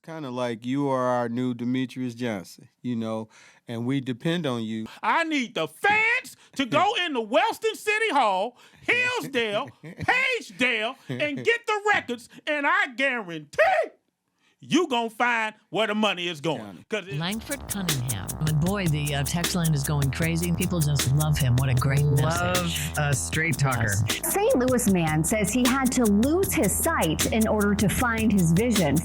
kind of like you are our new Demetrius Johnson, and we depend on you. I need the fans to go into Wellston City Hall, Hillsdale, Pagedale, and get the records, and I guarantee you gonna find where the money is going. Langford Cunningham. And boy, the text line is going crazy. People just love him. What a great message. Love a straight talker. Yes. St. Louis man says he had to lose his sight in order to find his vision.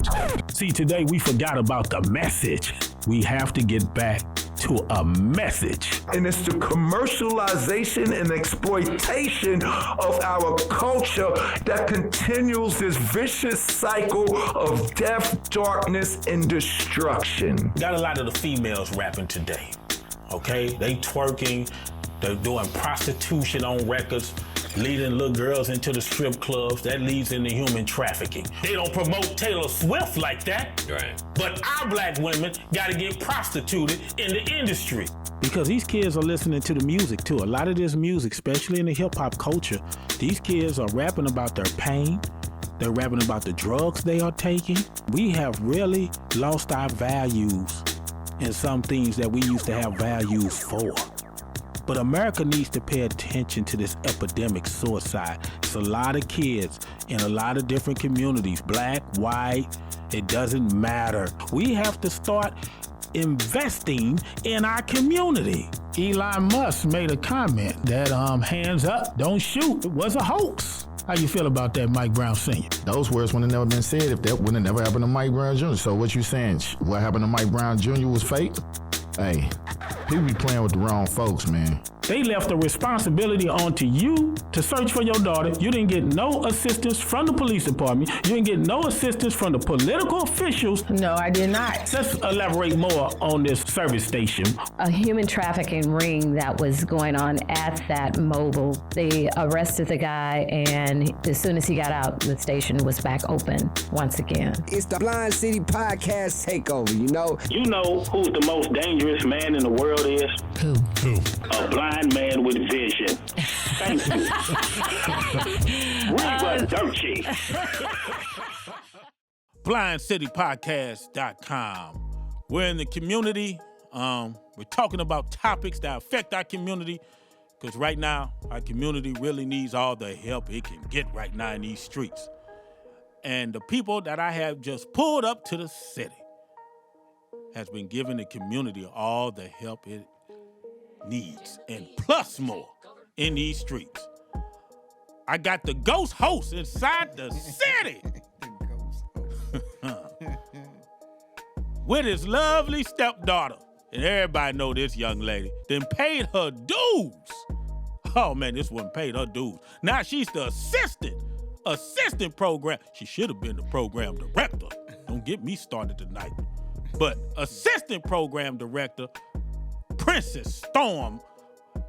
See, today we forgot about the message. We have to get back to a message. And it's the commercialization and exploitation of our culture that continues this vicious cycle of death, darkness, and destruction. Got a lot of the females rapping today, okay? They twerking, they're doing prostitution on records, leading little girls into the strip clubs. That leads into human trafficking. They don't promote Taylor Swift like that. Right. But our black women gotta get prostituted in the industry. Because these kids are listening to the music too. A lot of this music, especially in the hip hop culture, these kids are rapping about their pain. They're rapping about the drugs they are taking. We have really lost our values in some things that we used to have values for. But America needs to pay attention to this epidemic suicide. It's a lot of kids in a lot of different communities, black, white, it doesn't matter. We have to start investing in our community. Elon Musk made a comment that hands up, don't shoot, it was a hoax. How you feel about that, Mike Brown Sr.? Those words would have never been said if that would have never happened to Mike Brown Jr. So what you saying, what happened to Mike Brown Jr. was fake? Hey, people be playing with the wrong folks, man. They left the responsibility onto you to search for your daughter. You didn't get no assistance from the police department. You didn't get no assistance from the political officials. No, I did not. Let's elaborate more on this service station. A human trafficking ring that was going on at that mobile. They arrested the guy, and as soon as he got out, the station was back open once again. It's the Blind City Podcast Takeover, You know who the most dangerous man in the world is? Who? A blind man with vision. Thank you. Reba Dirty. BlindCityPodcast.com. We're in the community. We're talking about topics that affect our community, because right now, our community really needs all the help it can get right now in these streets. And the people that I have just pulled up to the city has been giving the community all the help it needs, and plus more in these streets. I got the ghost host inside the city with his lovely stepdaughter, and everybody know this young lady then paid her dues. Oh man, this one paid her dues. Now she's the assistant program. She should have been the program director. Don't get me started tonight. But assistant program director, Princess Storm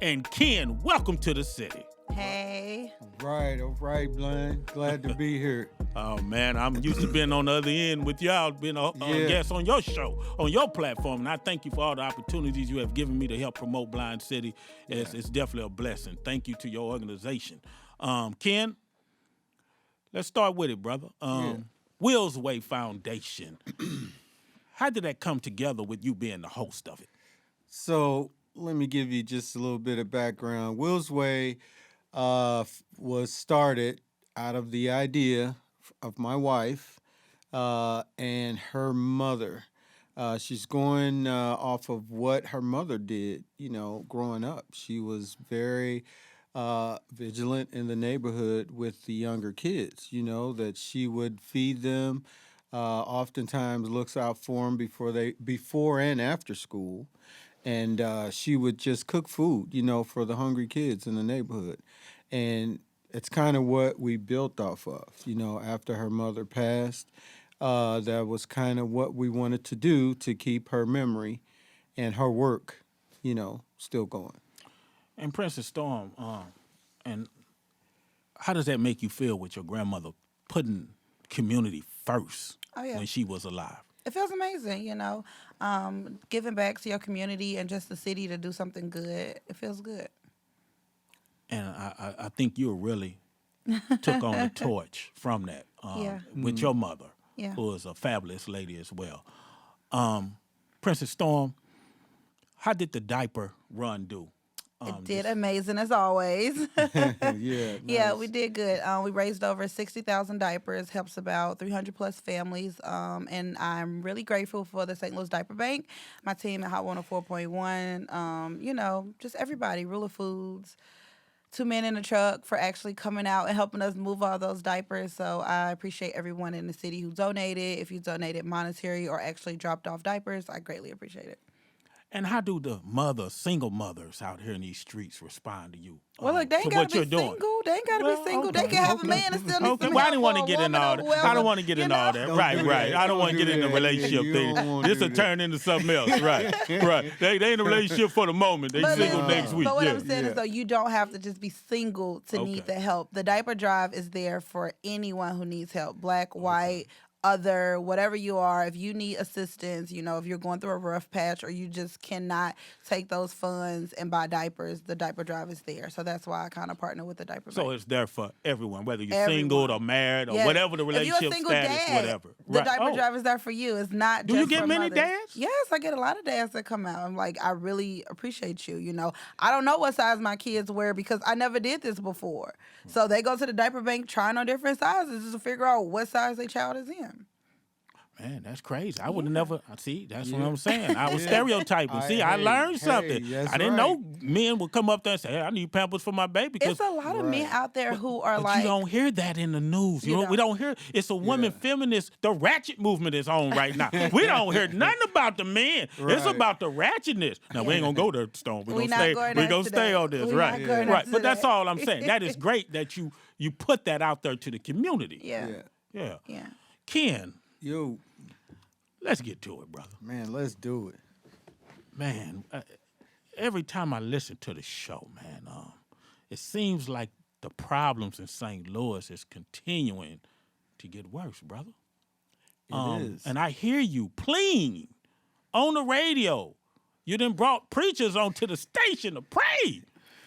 and Ken, welcome to the city. Hey. All right, Blind. Glad to be here. Oh, man, I'm used to being on the other end with y'all, being a guest on your show, on your platform, and I thank you for all the opportunities you have given me to help promote Blind City. It's definitely a blessing. Thank you to your organization. Ken, let's start with it, brother. Will's Way Foundation. How did that come together with you being the host of it? So let me give you just a little bit of background. Will's Way was started out of the idea of my wife and her mother. She's going off of what her mother did, growing up. She was very vigilant in the neighborhood with the younger kids, that she would feed them, oftentimes looks out for them before and after school. And she would just cook food, for the hungry kids in the neighborhood. And it's kind of what we built off of, after her mother passed. That was kind of what we wanted to do to keep her memory and her work, still going. And Princess Storm, and how does that make you feel with your grandmother putting community first when she was alive? It feels amazing, giving back to your community and just the city to do something good. It feels good. And I think you really took on the torch from that with your mother. Yeah. who is a fabulous lady as well. Princess Storm, how did the diaper run do? It did amazing as always. Yeah, Yeah, nice. we did good. We raised over 60,000 diapers, helps about 300 plus families. And I'm really grateful for the St. Louis Diaper Bank, my team at Hot 104.1, just everybody, Ruler Foods, 2 men in a truck for actually coming out and helping us move all those diapers. So I appreciate everyone in the city who donated. If you donated monetary or actually dropped off diapers, I greatly appreciate it. And how do the single mothers out here in these streets respond to you? Well, look, they ain't to gotta what be you're doing? single. They ain't gotta be single. They can have a man and still need Okay, some well, I help. didn't want to or a get in woman all or that. whoever, I don't want to get in all that. Don't Right, do right. that. I don't Don't want to do get in the that. relationship You thing. don't wanna This do will that. turn into something else. Right, right. They ain't in a relationship for the moment. They single listen, next week. But what yeah. I'm saying is, though, you don't have to just be single to need the help. The diaper drive is there for anyone who needs help, black, white, other, whatever you are. If you need assistance, if you're going through a rough patch or you just cannot take those funds and buy diapers, the diaper drive is there. So that's why I kind of partner with the diaper So bank. it's there for everyone, whether you're Everyone. single or married or Yes. whatever the If you're a relationship single status, dad, whatever. the Right. diaper drive is there for you. It's not Do just you get for many mothers. dads? Yes, I get a lot of dads that come out. I'm like, I really appreciate you. I don't know what size my kids wear because I never did this before. So they go to the diaper bank trying on different sizes just to figure out what size their child is in. Man, that's crazy. I would have never. See, that's what Yeah. I'm saying. I was Yeah. stereotyping. See, I Hey, learned something. that's I didn't right. know men would come up there and say, "Hey, I need Pampers for my baby." It's a lot of men out there who are But like, you don't hear that in the news. We don't hear. It's a women feminist. The ratchet movement is on right now. We don't hear nothing about the men. It's Right. about the ratchetness. Now we ain't gonna go there, Stone. We We're not gonna stay. going We're there gonna today. stay on this, We right? not going Right. there But that's today. all I'm saying. That is great that you put that out there to the community. yeah. Yeah. Ken, Yo, let's get to it, brother. man, let's do it. Man, every time I listen to the show, man, it seems like the problems in St. Louis is continuing to get worse, brother. It is. And I hear you pleading on the radio. You done brought preachers onto the station to pray.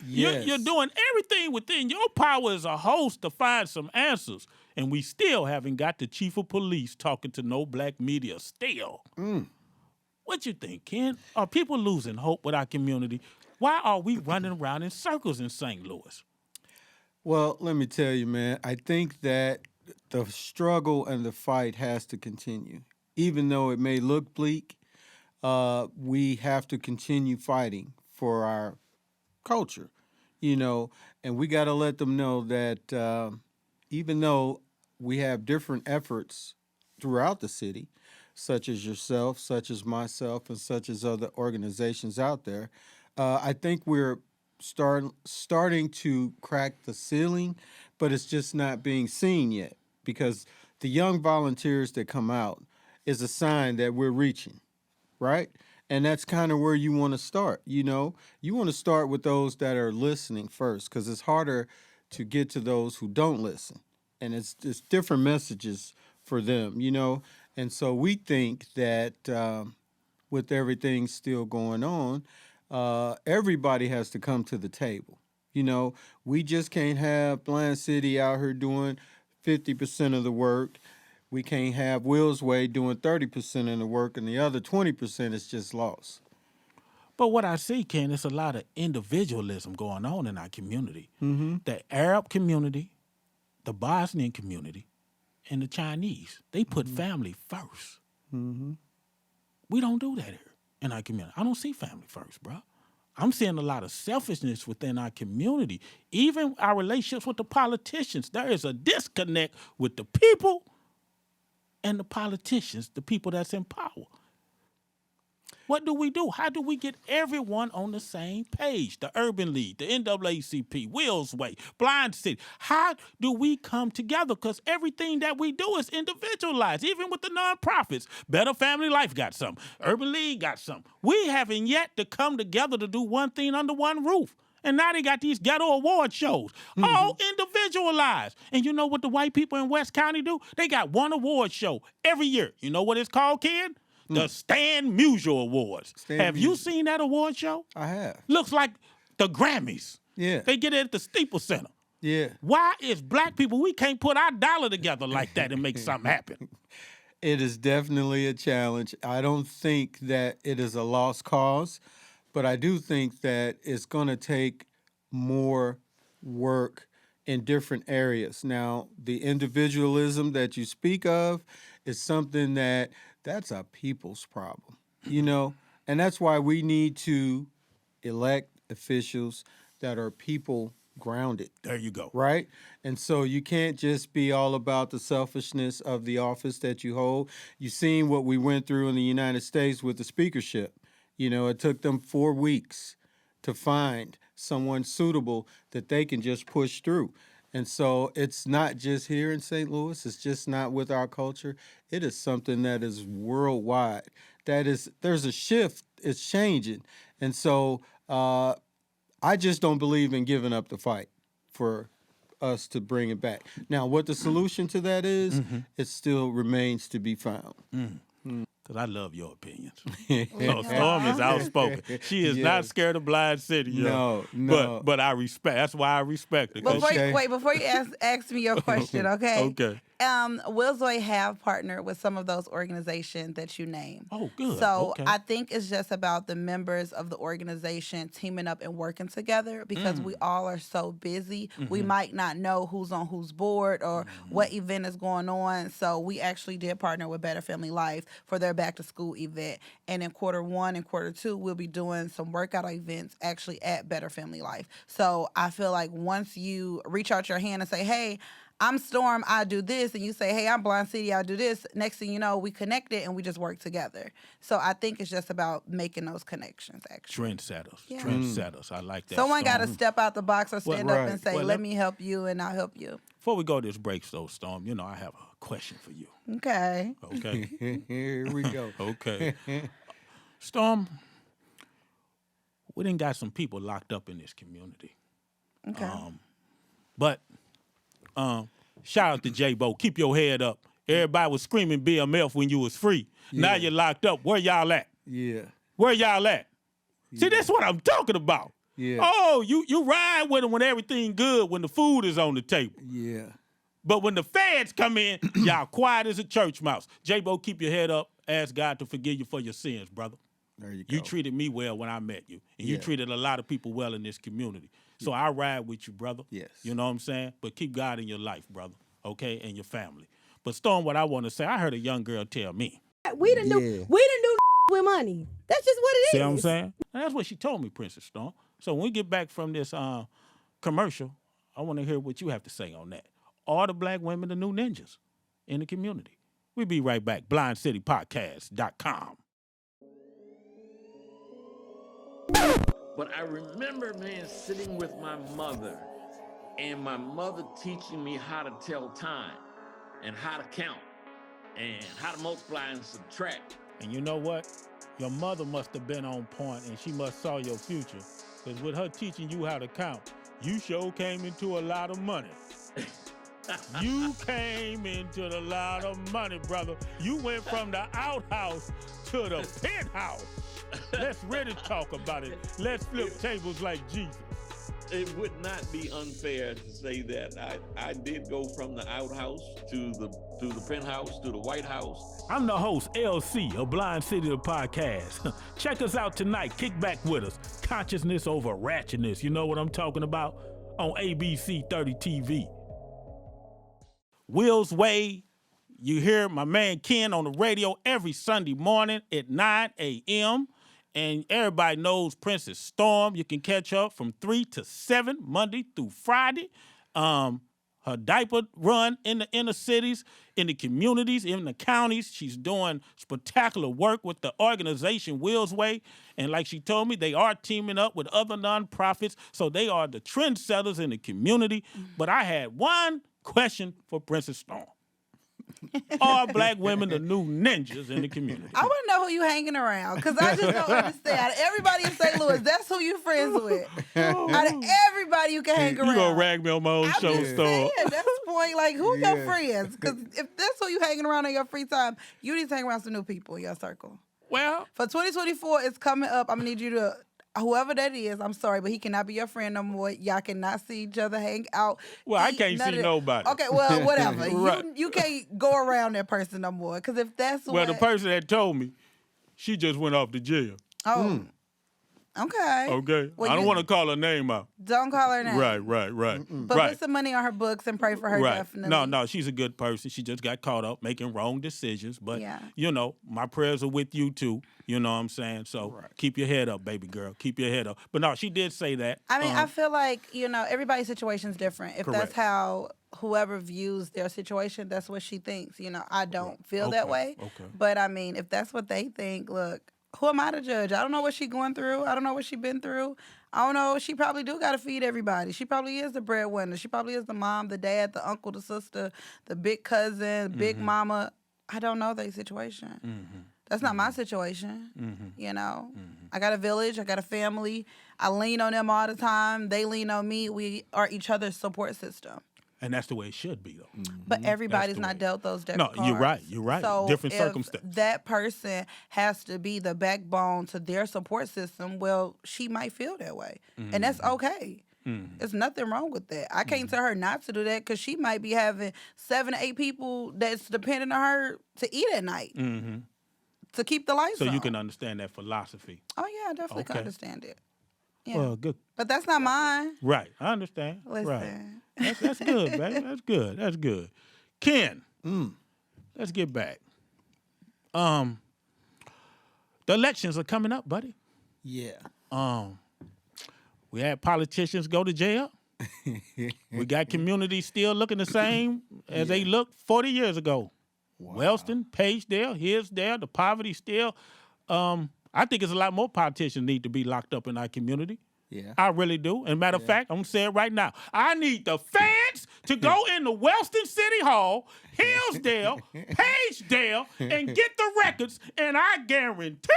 Yes. You're doing everything within your power as a host to find some answers. And we still haven't got the chief of police talking to no black media still. What you think, Ken? Are people losing hope with our community? Why are we running around in circles in St. Louis? Well, let me tell you, man, I think that the struggle and the fight has to continue. Even though it may look bleak, we have to continue fighting for our culture, and we got to let them know that even though we have different efforts throughout the city, such as yourself, such as myself, and such as other organizations out there, I think we're starting to crack the ceiling, but it's just not being seen yet because the young volunteers that come out is a sign that we're reaching, right? And that's kind of where you want to start. You want to start with those that are listening first because it's harder to get to those who don't listen. And it's different messages for them, And so we think that with everything still going on, everybody has to come to the table. We just can't have Blind City out here doing 50% of the work. We can't have Will's Way doing 30% of the work and the other 20% is just lost. But what I see, Ken, is a lot of individualism going on in our community. The Arab community, the Bosnian community, and the Chinese, they put family first. We don't do that here in our community. I don't see family first, bro. I'm seeing a lot of selfishness within our community. Even our relationships with the politicians, there is a disconnect with the people and the politicians, the people that's in power. What do we do? How do we get everyone on the same page? The Urban League, the NAACP, Will's Way, Blind City. How do we come together? Because everything that we do is individualized, even with the nonprofits. Better Family Life got something. Urban League got something. We haven't yet to come together to do one thing under one roof. And now they got these ghetto award shows, all individualized. And you know what the white people in West County do? They got one award show every year. You know what it's called, kid? The Stan Musial Awards. Have you seen that award show? I have. Looks like the Grammys. Yeah. They get it at the Staples Center. Yeah. Why is black people, we can't put our dollar together like that and make something happen? It is definitely a challenge. I don't think that it is a lost cause, but I do think that it's going to take more work in different areas. Now, the individualism that you speak of is something that's a people's problem, and that's why we need to elect officials that are people grounded. There you go. Right? And so you can't just be all about the selfishness of the office that you hold. You've seen what we went through in the United States with the speakership. It took them 4 weeks to find someone suitable that they can just push through. And so it's not just here in St. Louis. It's just not with our culture. It is something that is worldwide. There's a shift. It's changing. And so I just don't believe in giving up the fight for us to bring it back. Now, what the solution to that is, it still remains to be found. Because I love your opinions. So Storm is outspoken. She is not scared of Blind City. No, no. But I respect. That's why I respect her. Before you ask me your question, okay? Okay. Willsway have partnered with some of those organizations that you named. Oh, good. So Okay. I think it's just about the members of the organization teaming up and working together because we all are so busy. We might not know who's on whose board or what event is going on. So we actually did partner with Better Family Life for their back to school event. And in Q1 and Q2, we'll be doing some workout events actually at Better Family Life. So I feel like once you reach out your hand and say, hey, I'm Storm, I do this, and you say, hey, I'm Blind City, I do this. Next thing you know, we connected and we just work together. So I think it's just about making those connections, actually. Trendsetters. Trendsetters. I like that. Someone got to Storm. step out the box or stand up and say, Well, let me help you and I'll help you. Before we go to this break, though, Storm, I have a question for you. Okay. Okay? Here we go. Okay. Storm, we done got some people locked up in this community. Okay. But shout out to J-Bo. Keep your head up. Everybody was screaming BMF when you was free. Now you're locked up. Where y'all at? Yeah. Where y'all at? See, that's what I'm talking about. Yeah. Oh, you ride with them when everything good, when the food is on the table. Yeah. But when the feds come in, y'all quiet as a church mouse. J-Bo, keep your head up. Ask God to forgive you for your sins, brother. There you go. You treated me well when I met you. And you treated a lot of people well in this community. So I ride with you, brother. Yes. You know what I'm saying? But keep God in your life, brother, okay, and your family. But Storm, what I want to say, I heard a young girl tell me. We done do with money. That's just what it is. See what I'm saying? And that's what she told me, Princess Storm. So when we get back from this commercial, I want to hear what you have to say on that. Are the black women the new ninjas in the community? We'll be right back. BlindCityPodcast.com. But I remember, man, sitting with my mother and my mother teaching me how to tell time and how to count and how to multiply and subtract. And you know what? Your mother must have been on point and she must saw your future. Because with her teaching you how to count, you sure came into a lot of money. You came into a lot of money, brother. You went from the outhouse to the penthouse. Let's really talk about it. Let's flip tables like Jesus. It would not be unfair to say that I did go from the outhouse to the penthouse to the White House. I'm the host, LC of Blind City the Podcast. Check us out tonight. Kick back with us. Consciousness over ratchetness. You know what I'm talking about? On ABC 30 TV. Will's Way. You hear my man Ken on the radio every Sunday morning at 9 a.m. And everybody knows Princess Storm. You can catch her from 3 to 7, Monday through Friday. Her diaper run in the inner cities, in the communities, in the counties. She's doing spectacular work with the organization Will's Way. And like she told me, they are teaming up with other nonprofits. So they are the trendsetters in the community. But I had one question for Princess Storm. Are black women the new ninjas in the community? I want to know who you hanging around because I just don't understand. Out of everybody in St. Louis, that's who you friends with. Out of everybody you can hang around. You gonna rag me on my own show, Storm. That's the point. Like, who your friends? Because if that's who you hanging around in your free time, you need to hang around some new people in your circle. Well, for 2024, it's coming up. I'm gonna need you to whoever that is, I'm sorry, but he cannot be your friend no more. Y'all cannot see each other, hang out. Well, I eat, can't none see of that. nobody. Okay, well, whatever. Right. You can't go around that person no more. Because if that's Well, what... the person that told me, she just went off to jail. Oh, okay. Okay? Well, I don't want to call her name out. Don't call her name. Right. But put some money on her books and pray for her, definitely. No, she's a good person. She just got caught up making wrong decisions. But, Yeah. My prayers are with you, too. You know what I'm saying? So keep your head up, baby girl. Keep your head up. But, no, she did say that. I mean, I feel like, everybody's situation's different. If that's Correct. how whoever views their situation, that's what she thinks. I don't feel that way. Okay. But, I mean, if that's what they think, look, who am I to judge? I don't know what she's going through. I don't know what she's been through. I don't know. She probably do got to feed everybody. She probably is the breadwinner. She probably is the mom, the dad, the uncle, the sister, the big cousin, big mama. I don't know their situation. That's not my situation. I got a village. I got a family. I lean on them all the time. They lean on me. We are each other's support system. And that's the way it should be, though. But everybody's not dealt those deck of cards. You're right. So Different if circumstances. that person has to be the backbone to their support system, well, she might feel that way. And that's okay. There's nothing wrong with that. I can't tell her not to do that because she might be having 7 to 8 people that's dependent on her to eat at night, to keep the lights on. So you can understand that philosophy. Oh, yeah, I definitely can understand it. Yeah. Well, good. But that's not mine. Right, I understand. Listen. Right. That's good, baby. That's good. Ken, let's get back. The elections are coming up, buddy. Yeah. We had politicians go to jail. We got communities still looking the same as they looked 40 years ago. Wow. Wellston, Pagedale, Hillsdale, the poverty still. I think it's a lot more politicians need to be locked up in our community. Yeah. I really do. And matter of fact, I'm going to say it right now. I need the feds to go into Wellston City Hall, Hillsdale, Pagedale, and get the records, and I guarantee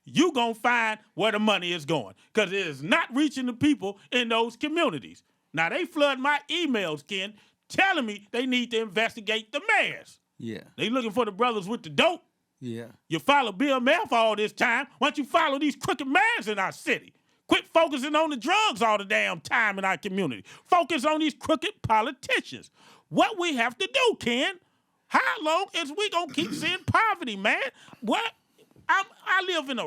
you going to find where the money is going because it is not reaching the people in those communities. Now, they flood my emails, Ken, telling me they need to investigate the mayors. Yeah. They looking for the brothers with the dope. Yeah. You follow Bill Mayer for all this time. Why don't you follow these crooked mayors in our city? Quit focusing on the drugs all the damn time in our community. Focus on these crooked politicians. What we have to do, Ken, how long is we going to keep seeing poverty, man? What? I live in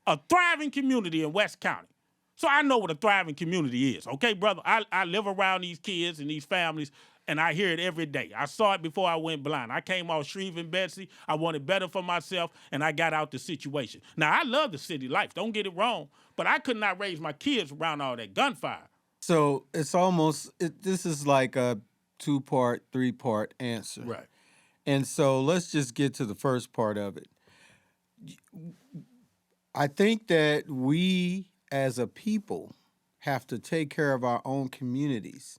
a thriving community in West County. So I know what a thriving community is, okay, brother? I live around these kids and these families, and I hear it every day. I saw it before I went blind. I came off Shreve and Betsy. I wanted better for myself, and I got out the situation. Now, I love the city life. Don't get it wrong, but I could not raise my kids around all that gunfire. So it's almost, this is like a 2-part, 3-part answer. Right. And so let's just get to the first part of it. I think that we as a people have to take care of our own communities.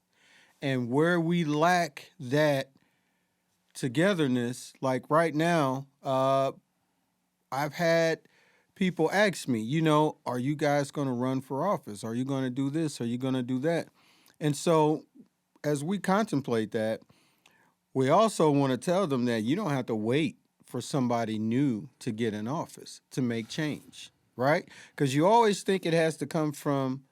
And where we lack that togetherness, like right now, I've had people ask me, are you guys going to run for office? Are you going to do this? Are you going to do that? And so as we contemplate that, we also want to tell them that you don't have to wait for somebody new to get in office to make change, right? Because you always think it has to come from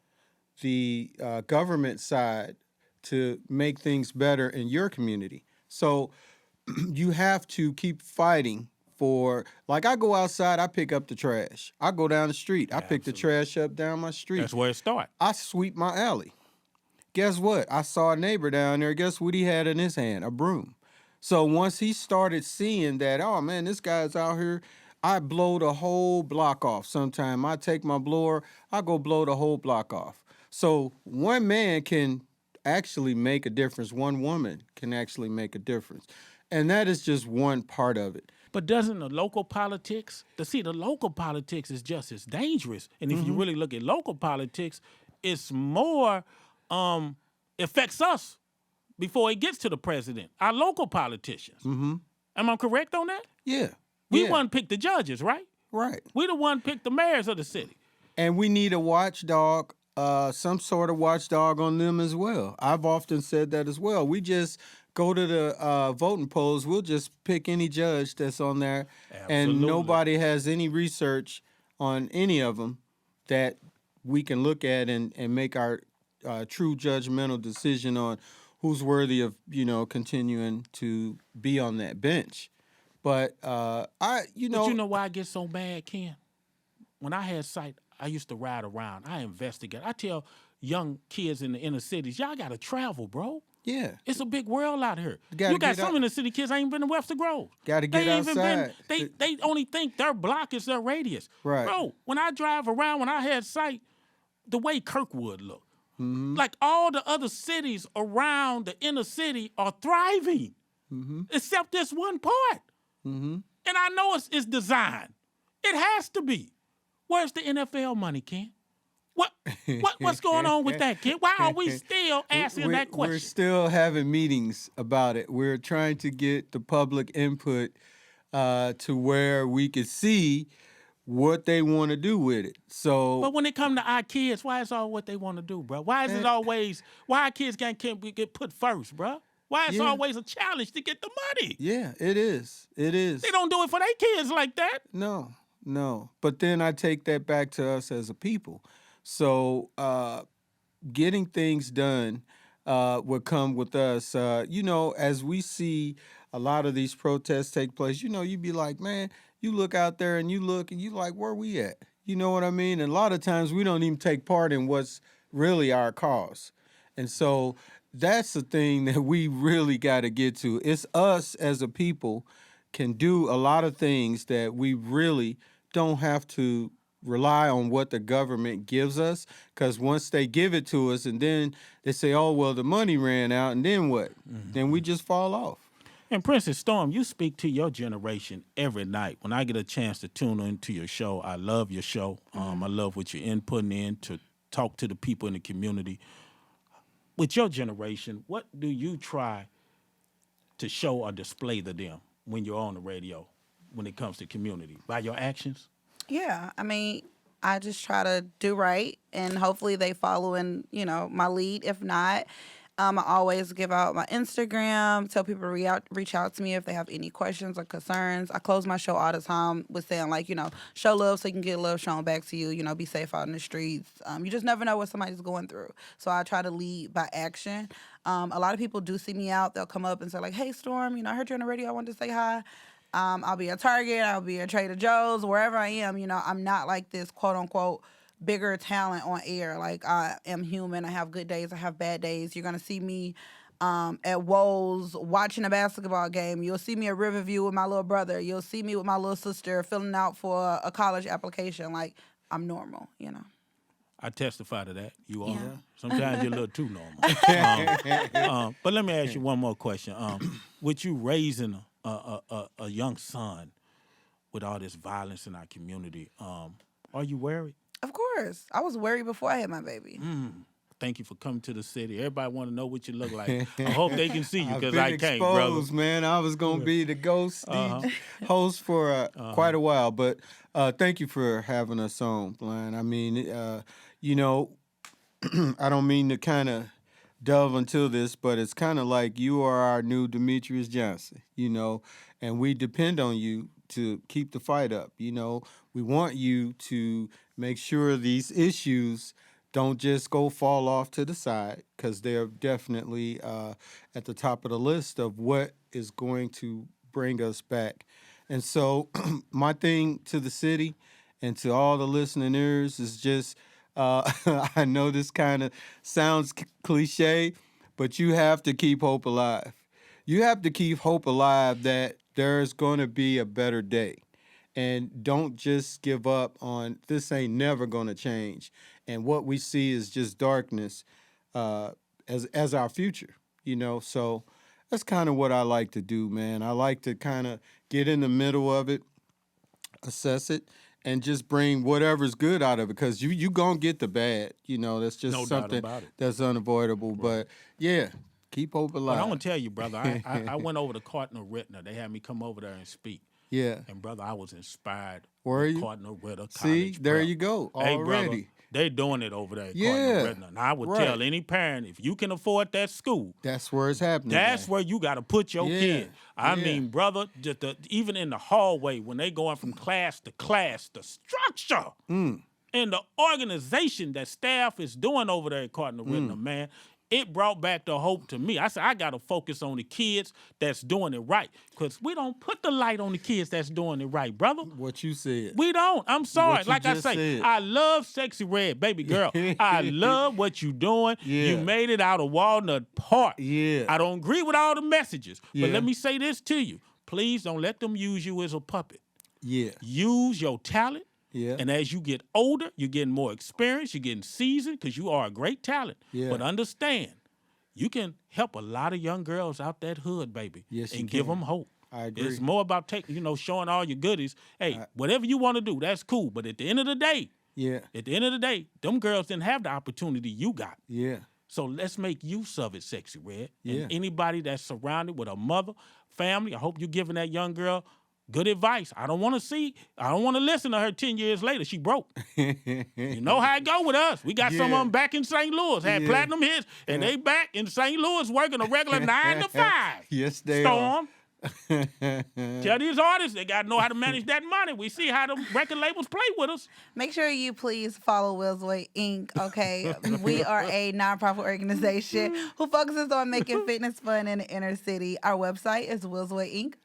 the government side to make things better in your community. So you have to keep fighting for, like I go outside, I pick up the trash. I go down the street, I pick the trash up down my street. That's where it starts. I sweep my alley. Guess what? I saw a neighbor down there. Guess what he had in his hand? A broom. So once he started seeing that, oh man, this guy's out here, I blow the whole block off. Sometime I take my blower, I go blow the whole block off. So one man can actually make a difference. One woman can actually make a difference. And that is just one part of it. But doesn't the local politics, the local politics is just as dangerous. And if you really look at local politics, it's more, affects us before it gets to the president, our local politicians. Am I correct on that? Yeah. We one pick the judges, right? Right. We the one pick the mayors of the city. And we need a watchdog, some sort of watchdog on them as well. I've often said that as well. We just go to the voting polls. We'll just pick any judge that's on there. Absolutely. And nobody has any research on any of them that we can look at and make our true judgmental decision on who's worthy of, continuing to be on that bench. But But you know why I get so mad, Ken? When I had sight, I used to ride around. I investigate. I tell young kids in the inner cities, y'all got to travel, bro. Yeah. It's a big world out here. You got some inner city kids ain't been to Webster Grove. Got to get outside. They only think their block is their radius. Right. Bro, when I drive around, when I had sight, the way Kirkwood looked, like all the other cities around the inner city are thriving, except this one part. And I know it's designed. It has to be. Where's the NFL money, Ken? What's going on with that, Ken? Why are we still asking that question? We're still having meetings about it. We're trying to get the public input to where we could see what they want to do with it. So, but when it comes to our kids, why is all what they want to do, bro? Why is it always why our kids can't get put first, bro? Why is it always a challenge to get the money? Yeah, it is. It is. They don't do it for their kids like that. No. But then I take that back to us as a people. So getting things done would come with us. As we see a lot of these protests take place, you'd be like, man, you look out there and you like, where we at? You know what I mean? And a lot of times we don't even take part in what's really our cause. And so that's the thing that we really got to get to. It's us as a people can do a lot of things that we really don't have to rely on what the government gives us, because once they give it to us and then they say, oh, well, the money ran out, and then what? Then we just fall off. And Princess Storm, you speak to your generation every night. When I get a chance to tune into your show, I love your show. I love what you're inputting in to talk to the people in the community. With your generation, what do you try to show or display to them when you're on the radio when it comes to community? By your actions? Yeah, I mean, I just try to do right, and hopefully they follow in, my lead. If not, I always give out my Instagram, tell people to reach out to me if they have any questions or concerns. I close my show all the time with saying, like, show love so you can get love shown back to you, be safe out in the streets. You just never know what somebody's going through. So I try to lead by action. A lot of people do see me out. They'll come up and say, like, hey, Storm, I heard you on the radio. I wanted to say hi. I'll be at Target, I'll be at Trader Joe's, wherever I am, I'm not like this quote unquote bigger talent on air. Like, I am human. I have good days, I have bad days. You're gonna see me at Woles watching a basketball game. You'll see me at Riverview with my little brother. You'll see me with my little sister filling out for a college application. Like, I'm normal, I testify to that. You are. Yeah. Sometimes you're a little too normal. But let me ask you one more question. With you raising a young son with all this violence in our community, are you worried? Of course. I was worried before I had my baby. Thank you for coming to the city. Everybody want to know what you look like. I hope they can see you, because I can't, exposed, brother. Man, I was going to be the ghost host for quite a while. But thank you for having us on, Blind. I mean, I don't mean to kind of delve into this, but it's kind of like you are our new Demetrius Johnson, and we depend on you to keep the fight up. We want you to make sure these issues don't just go fall off to the side, because they're definitely at the top of the list of what is going to bring us back. And so my thing to the city and to all the listening ears is just, I know this kind of sounds cliche, but you have to keep hope alive. You have to keep hope alive that there's going to be a better day. And don't just give up on this. Ain't never going to change. And what we see is just darkness as our future, So that's kind of what I like to do, man. I like to kind of get in the middle of it, assess it, and just bring whatever's good out of it, because you going to get the bad. That's just No something doubt about it. that's unavoidable. Right. But, yeah, keep hope alive. But I'm going to tell you, brother, I went over to Cardinal Rittner. They had me come over there and speak. Yeah. And, brother, I was inspired. Were you? Cardinal Ritter College. See, there Prep. You go. Hey, already. Brother, they doing it over there at Yeah. Cardinal Rittner. And I would tell any parent, if you can afford that school, that's where it's happening. That's where you got to put your kid. I mean, brother, even in the hallway when they going from class to class, the structure. And the organization that staff is doing over there at Cardinal Rittner, man, it brought back the hope to me. I said, I got to focus on the kids that's doing it right, because we don't put the light on the kids that's doing it right, brother. What you said. We don't. I'm sorry. What you Like I just say, said. I love Sexy Red, baby girl. I love what you doing. Yeah. You made it out of Walnut Park. Yeah. I don't agree with all the messages, Yeah. but let me say this to you. Please don't let them use you as a puppet. Yeah. Use your talent. Yeah. And as you get older, you're getting more experience, you're getting seasoned, because you are a great talent. Yeah. But understand, you can help a lot of young girls out that hood, baby. Yes, you and give can. them hope. I agree. It's more about showing all your goodies. Hey, whatever you want to do, that's cool. But at the end of the day, them girls didn't have the opportunity you got. Yeah. So let's make use of it, Sexy Red. Yeah. And anybody that's surrounded with a mother, family, I hope you're giving that young girl good advice. I don't want to listen to her 10 years later. She broke. You know how it go with us. We got some of them back in St. Louis, had platinum hits, and they back in St. Louis working a regular 9 to 5. Yes, they Storm. Tell these artists they got to know how to manage that money. We see how the record labels play with us. Make sure you please follow Will's Way Inc. Okay, we are a nonprofit organization who focuses on making fitness fun in the inner city. Our website is willswayinc.org.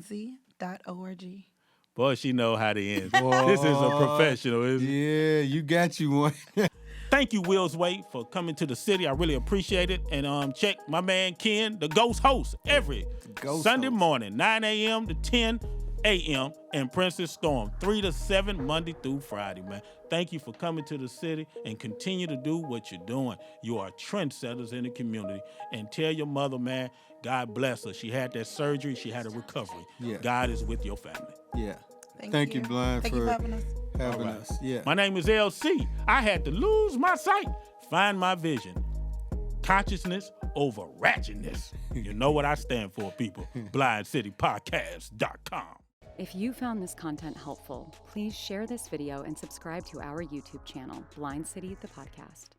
WILLSWAYINC.org. Boy, she know how to end. This is a professional, isn't it? Yeah, you got you one. Thank you, Will's Way, for coming to the city. I really appreciate it. And check my man Ken, the Ghost Host, every Sunday morning, 9 a.m. to 10 a.m. and Princess Storm, 3 to 7, Monday through Friday, man. Thank you for coming to the city and continue to do what you're doing. You are trendsetters in the community. And tell your mother, man, God bless her. She had that surgery. She had a recovery. Yeah. God is with your family. Yeah. Thank you, Blind, Thank for you for having us. having us. Yeah. My name is LC. I had to lose my sight, find my vision. Consciousness over ratchetness. You know what I stand for, people. BlindCityPodcast.com. If you found this content helpful, please share this video and subscribe to our YouTube channel, Blind City the Podcast.